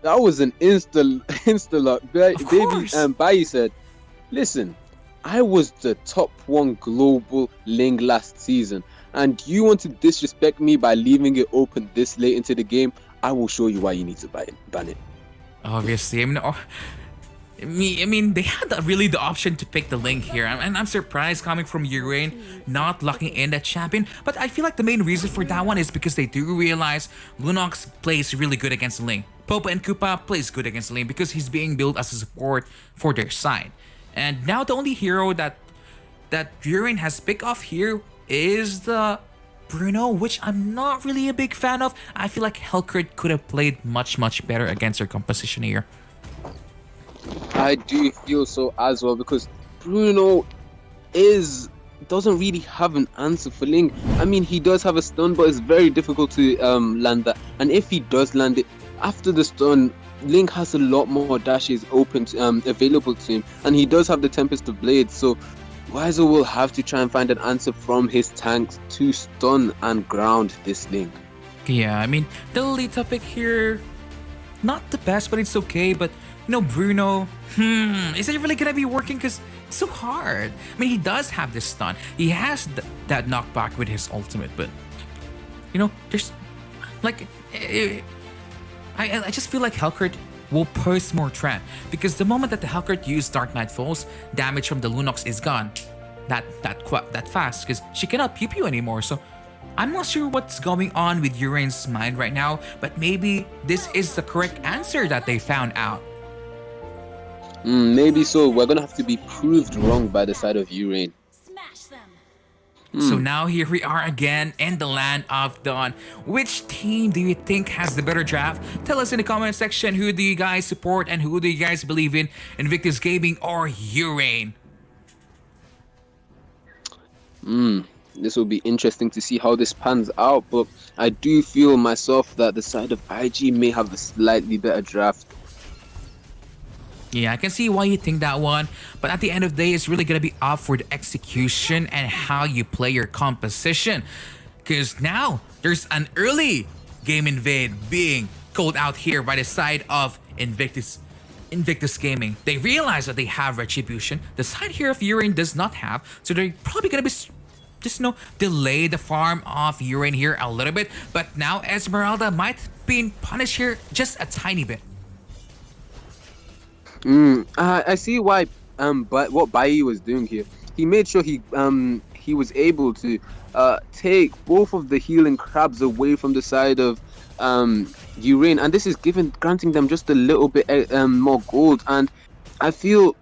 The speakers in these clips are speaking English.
that was an insta lock. Baby, course. Bayi said, "Listen, I was the top one global Ling last season, and you want to disrespect me by leaving it open this late into the game? I will show you why you need to ban it." Obviously, I mean, they had really the option to pick the link here, and I'm surprised coming from uReign not locking in that champion. But I feel like the main reason for that one is because they do realize Lunox plays really good against the lane. Popa and Koopa plays good against the lane because he's being built as a support for their side. And now the only hero that uReign has picked off here is the Bruno, which I'm not really a big fan of. I feel like Hellcrit could have played much better against their composition here. I do feel so as well, because Bruno doesn't really have an answer for Ling. I mean, he does have a stun, but it's very difficult to land that. And if he does land it after the stun, Ling has a lot more dashes open available to him, and he does have the Tempest of Blades. So Wiser will have to try and find an answer from his tanks to stun and ground this Ling. Yeah, I mean, the Lolita pick here, not the best, but it's okay. But you know, Bruno, is it really gonna be working? Because it's so hard. I mean, he does have this stun. He has that knockback with his ultimate, but you know, there's like, I just feel like Hellcrit will pose more threat, because the moment that the Hellcrit used Dark Knight falls, damage from the Lunox is gone that fast, because she cannot pew pew anymore. So I'm not sure what's going on with uReign's mind right now, but maybe this is the correct answer that they found out. Maybe so. We're gonna have to be proved wrong by the side of uReign. So now here we are again in the land of Dawn. Which team do you think has the better draft? Tell us in the comment section, who do you guys support and who do you guys believe in? Invictus Gaming or uReign? This will be interesting to see how this pans out, but I do feel myself that the side of IG may have a slightly better draft. Yeah, I can see why you think that one, but at the end of the day, it's really gonna be up for the execution and how you play your composition. Because now there's an early game invade being called out here by the side of Invictus Gaming. They realize that they have Retribution. The side here of uReign does not have, so they're probably gonna be just delay the farm of uReign here a little bit. But now Esmeralda might be punished here just a tiny bit. I see why. But what Bayi was doing here, he made sure he was able to take both of the healing crabs away from the side of uReign, and this is granting them just a little bit more gold, and I feel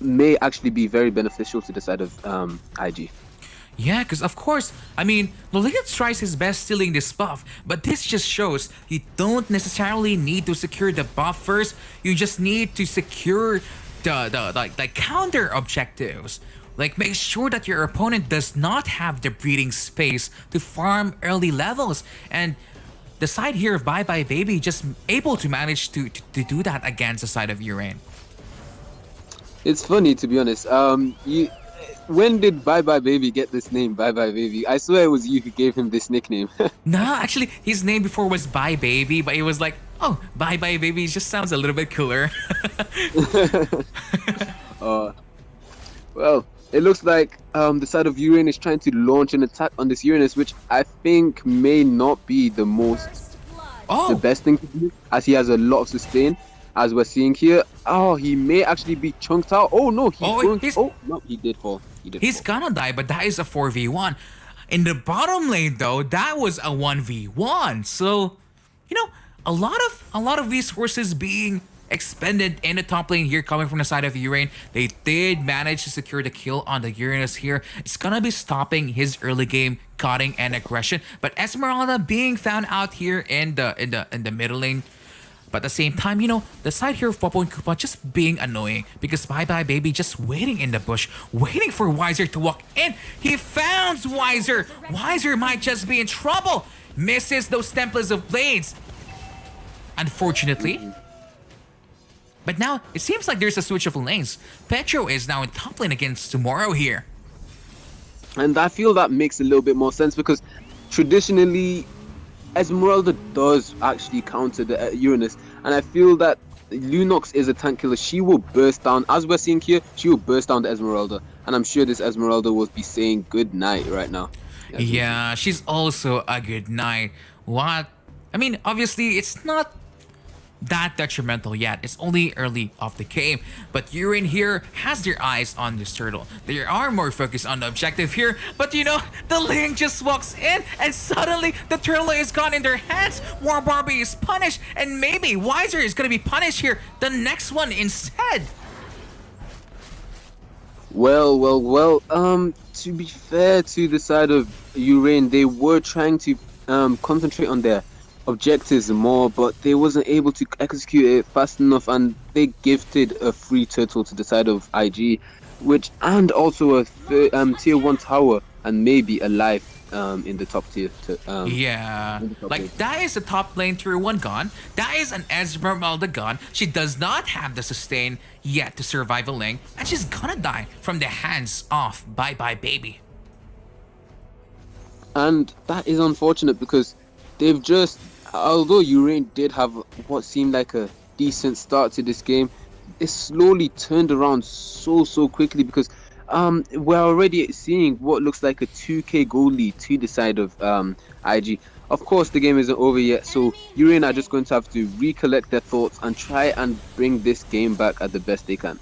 may actually be very beneficial to the side of IG. Yeah, because of course, I mean, Lolita tries his best stealing this buff, but this just shows you don't necessarily need to secure the buff first. You just need to secure the counter objectives. Like, make sure that your opponent does not have the breathing space to farm early levels. And the side here of Bye Bye Baby just able to manage to do that against the side of uReign. It's funny, to be honest. When did Bye Bye Baby get this name, Bye Bye Baby? I swear it was you who gave him this nickname. Nah, actually, his name before was Bye Baby, but it was like, oh, Bye Bye Baby just sounds a little bit cooler. Well, it looks like the side of uReign is trying to launch an attack on this Uranus, which I think may not be the best thing to do, as he has a lot of sustain. As we're seeing here, he may actually be chunked out. Oh no, he did fall. He's gonna die, but that is a 4v1. In the bottom lane though, that was a 1v1. So, you know, a lot of resources being expended in the top lane here coming from the side of uReign. They did manage to secure the kill on the Uranus here. It's gonna be stopping his early game cutting and aggression. But Esmeralda being found out here in the middle lane. But at the same time, you know, the side here of Popo and Koopa just being annoying, because Bye Bye Baby just waiting in the bush, waiting for Wiser to walk in. He found Wiser. Wiser might just be in trouble. Misses those templates of blades, unfortunately. But now it seems like there's a switch of lanes. Petro is now in top lane against Tomorrow here. And I feel that makes a little bit more sense, because traditionally Esmeralda does actually counter the Uranus, and I feel that Lunox is a tank killer. She will burst down, as we're seeing here, she will burst down the Esmeralda, and I'm sure this Esmeralda will be saying good night right now. Yeah, she's also a good night. What? I mean, obviously, it's not that detrimental yet. It's only early of the game. But uReign here has their eyes on this turtle. They are more focused on the objective here. But you know, the link just walks in and suddenly the turtle is gone in their hands. War Barbie is punished, and maybe Wiser is gonna be punished here the next one instead. Well, to be fair to the side of uReign, they were trying to concentrate on their objectives more, but they wasn't able to execute it fast enough, and they gifted a free turtle to the side of IG, and also a tier 1 tower and maybe a life in the top tier. Yeah, like that is the top lane tier 1 gone. That is an Esmeralda gone. She does not have the sustain yet to survive a lane, and she's gonna die from the hands off bye baby. And that is unfortunate because they've just, although uReign did have what seemed like a decent start to this game, it slowly turned around so quickly because we're already seeing what looks like a 2k goal lead to the side of IG. Of course, the game isn't over yet, so uReign are just going to have to recollect their thoughts and try and bring this game back at the best they can.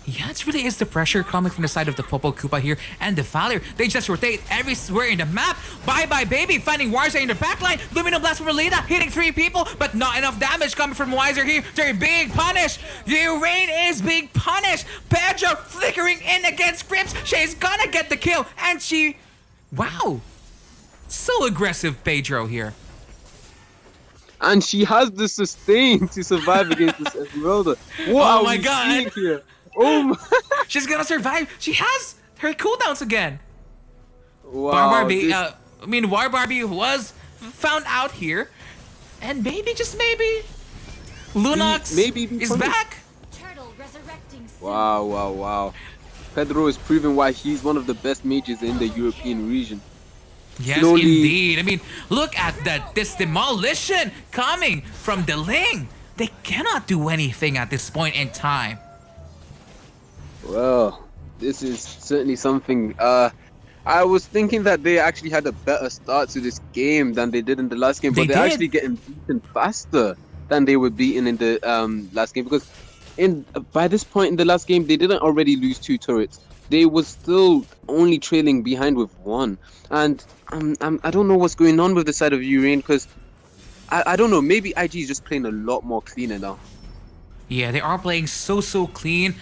Yeah, it really is the pressure coming from the side of the Popo Koopa here and the Valor. They just rotate everywhere in the map. Bye baby, finding Wiser in the backline. Lumino Blast from Relita, hitting 3 people, but not enough damage coming from Wiser here. They're being punished. uReign is being punished. Pedro flickering in against Grips. She's gonna get the kill, and she... Wow. So aggressive, Pedro here. And she has the sustain to survive against this Esmeralda. What oh are my we god. seeing here? Oh my. She's gonna survive. She has her cooldowns again. Wow. War Barbie was found out here, and maybe, just maybe, Lunox is back. Wow. Pedro is proving why he's one of the best mages in the European region. Yes, indeed. I mean, look at that. This demolition coming from the Ling. They cannot do anything at this point in time. Well, this is certainly something. I was thinking that they actually had a better start to this game than they did in the last game, but they're actually getting beaten faster than they were beaten in the last game, because by this point in the last game, they didn't already lose 2 turrets. They were still only trailing behind with 1, and I don't know what's going on with the side of uReign, because I don't know, maybe IG is just playing a lot more cleaner now. Yeah, they are playing so clean.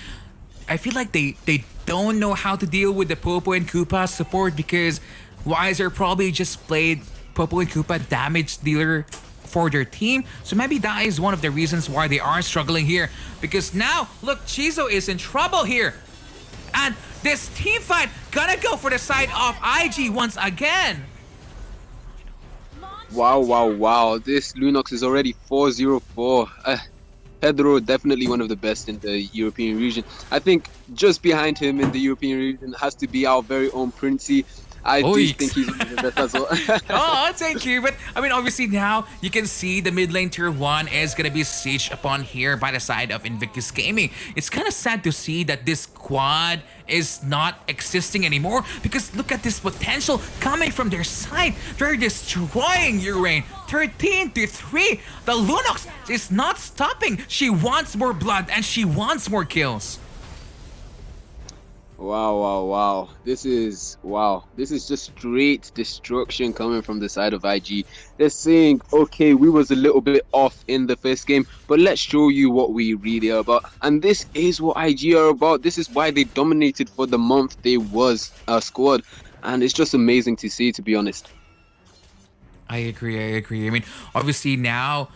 I feel like they don't know how to deal with the Popo and Koopa support, because Wiser probably just played Popo and Koopa damage dealer for their team. So maybe that is one of the reasons why they are struggling here. Because now, look, Chizo is in trouble here. And this team fight gonna go for the side of IG once again. Wow. This Lunox is already 4-0-4. Pedro, definitely one of the best in the European region. I think just behind him in the European region has to be our very own Princey. I do think he's one of the best as well. Oh, thank you. But I mean, obviously now you can see the mid lane tier 1 is gonna be sieged upon here by the side of Invictus Gaming. It's kind of sad to see that this quad is not existing anymore, because look at this potential coming from their side. They're destroying uReign 13-3. The Lunox is not stopping. She wants more blood and she wants more kills. Wow. This is just straight destruction coming from the side of IG. They're saying, okay, we was a little bit off in the first game, but let's show you what we really are about. And this is what IG are about. This is why they dominated for the month they was a squad. And it's just amazing to see, to be honest. I agree. I mean, obviously now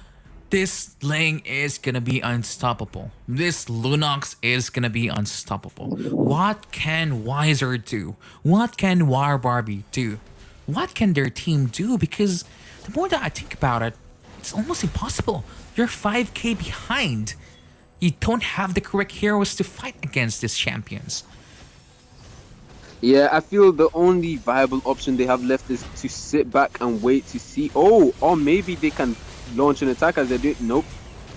this lane is gonna be unstoppable. This Lunox is gonna be unstoppable. What can Wiser do? What can War Barbie do? What can their team do? Because the more that I think about it, it's almost impossible. You're 5k behind. You don't have the correct heroes to fight against these champions. Yeah, I feel the only viable option they have left is to sit back and wait to see. Oh, or maybe they can launch an attack as they do. Nope.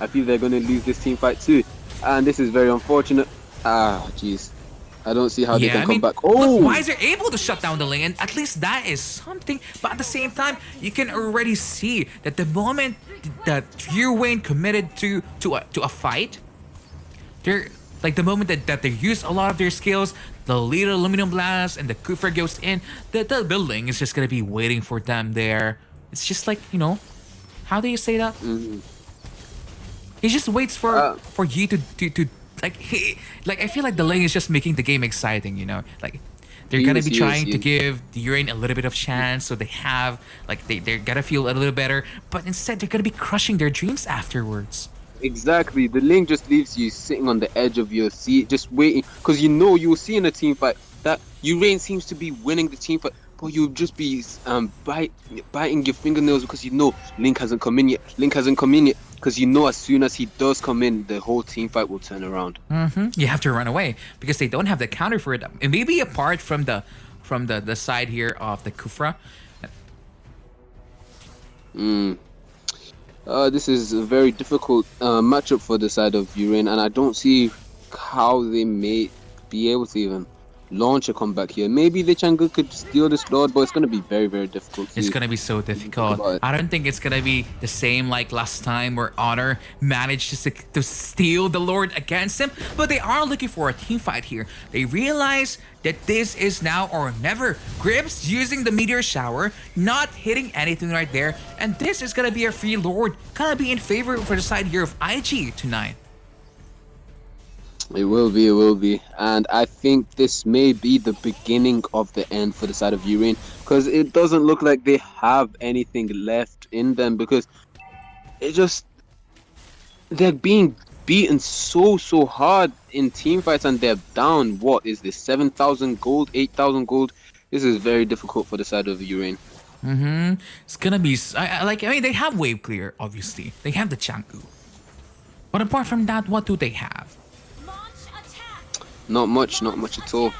I feel they're going to lose this team fight too. And this is very unfortunate. Ah, jeez. I don't see how they can come back. Oh! Look, why is they able to shut down the lane? And at least that is something. But at the same time, you can already see that the moment that uReign committed to a fight, they're like the moment that they use a lot of their skills, the little aluminum blast and the Kufra goes in, the building is just gonna be waiting for them there. It's just like, you know, how do you say that? He just waits for you to like I feel like the lane is just making the game exciting, you know, like they're gonna be trying to give the uReign a little bit of chance, so they have like they're gonna feel a little better, but instead they're gonna be crushing their dreams afterwards. Exactly. The link just leaves you sitting on the edge of your seat, just waiting, because you know you'll see in a team fight that uReign seems to be winning the team fight, but you'll just be biting your fingernails because you know Link hasn't come in yet. Link hasn't come in yet because you know as soon as he does come in, the whole team fight will turn around. You have to run away because they don't have the counter for it. And maybe apart from the side here of the Kufra. This is a very difficult matchup for the side of uReign, and I don't see how they may be able to even launch a comeback here. Maybe the Changu could steal this Lord, but it's going to be very, very difficult. It's going to be so difficult. I don't think it's going to be the same like last time where Honor managed to steal the Lord against him, but they are looking for a team fight here. They realize that this is now or never. Grips using the Meteor Shower, not hitting anything right there, and this is going to be a free Lord. Going to be in favor for the side here of IG tonight. It will be. And I think this may be the beginning of the end for the side of uReign, because it doesn't look like they have anything left in them, because they're being beaten so hard in team fights, and they're down, what is this, 7,000 gold, 8,000 gold? This is very difficult for the side of uReign. It's gonna be, I mean, they have wave clear, obviously. They have the Changu. But apart from that, what do they have? Not much at all.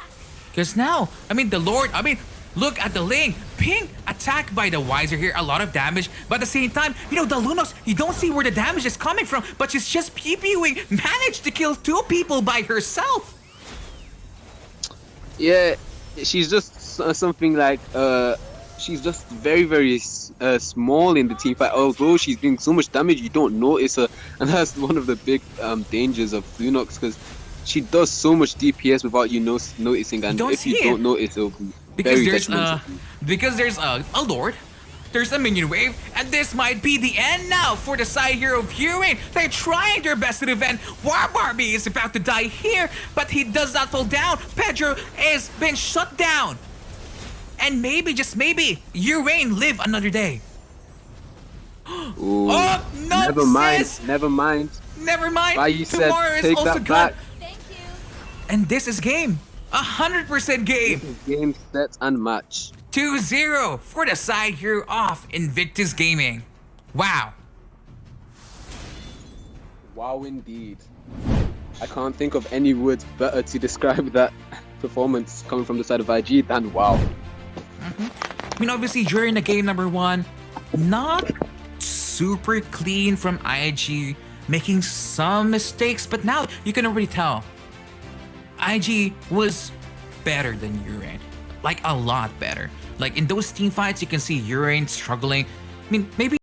Because now, I mean, the Lord, I mean, look at the lane. Ping attack by the Wiser here, a lot of damage. But at the same time, you know, the Lunox, you don't see where the damage is coming from, but she's just pew-pewing, managed to kill 2 people by herself. Yeah, she's just something like, she's just very small in the team fight. Although she's doing so much damage, you don't notice her. And that's one of the big dangers of Lunox, because she does so much DPS without you noticing, and if you don't notice, it'll be very detrimental. Because there's a Lord, there's a minion wave, and this might be the end now for the side here of uReign. They're trying their best to defend. War Barbie is about to die here, but he does not fall down. Pedro is been shut down. And maybe, just maybe, uReign live another day. Ooh, oh, no, never mind, sis. never mind. Never mind. Why you Tomorrow said, is take also that good. back. Thank you. And this is game. 100% game. This is game, set, and match. 2-0 for the side here of Invictus Gaming. Wow. Wow, indeed. I can't think of any words better to describe that performance coming from the side of IG than wow. I mean, obviously, during the game number 1, not super clean from IG, making some mistakes, but now you can already tell IG was better than uReign, like a lot better. Like in those team fights, you can see uReign struggling. I mean, maybe